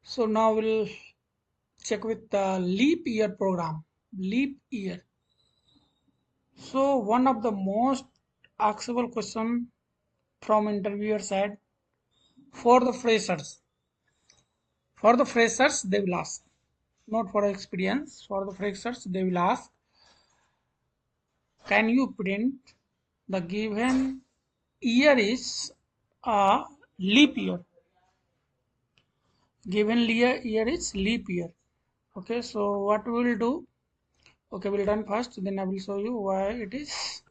So now we'll check with the leap year program. Leap year. So one of the most askable question from interviewer side for the freshers. For the freshers, they will ask, not for experience. For the freshers, they will ask, can you print the given year is a leap year? Given year is leap year. Okay, so what we will do? Okay, we'll done first. Then I will show you why it is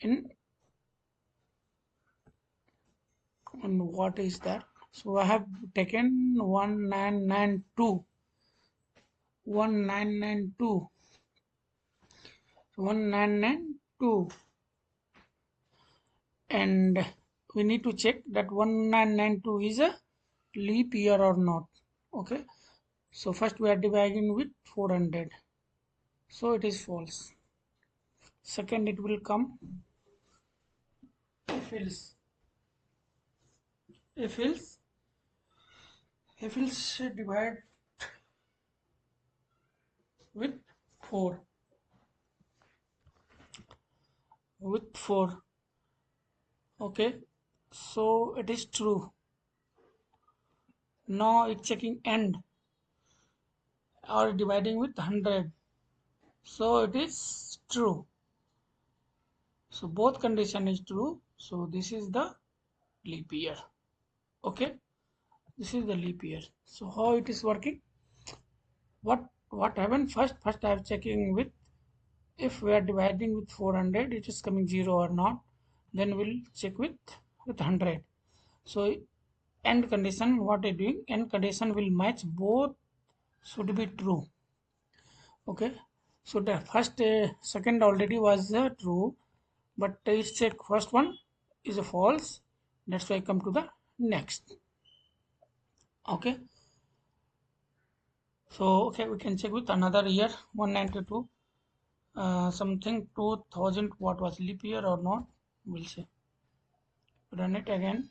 in and what is that. So I have taken 1992, 1992, 1992, and we need to check that 1992 is a leap year or not. Okay, so first we are dividing with 400, so it is false. Second, it will come if else, if else, if else divide with 4, with 4. Okay, so it is true. Now it's checking end or dividing with 100, so it is true. So both condition is true, so this is the leap year. Okay, this is the leap year. So how it is working? What happened? First I am checking with, if we are dividing with 400, it is coming 0 or not. Then we'll check with 100. So end condition, what I doing, end condition will match, both should be true. Okay, so the first second already was true, but let's check first one is a false. That's why I come to the next. Okay, so okay, we can check with another year, 192, something 2000, what was leap year or not, we'll see. Run it again.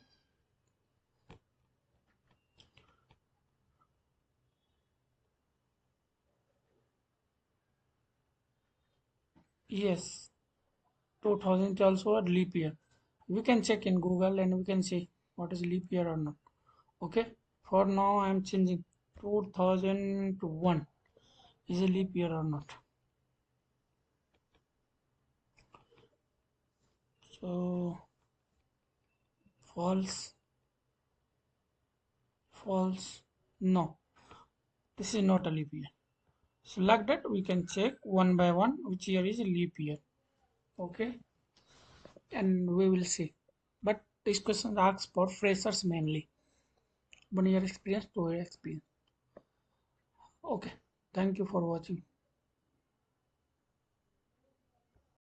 Yes, 2000 is also a leap year. We can check in Google and we can see what is leap year or not. Okay, for now I am changing 2001 is a leap year or not. So false, false, no, this is not a leap year. So like that we can check one by one which year is a leap year. Okay, and we will see. But this question asks for freshers mainly. 1 year experience, 2 year experience. Okay, thank you for watching.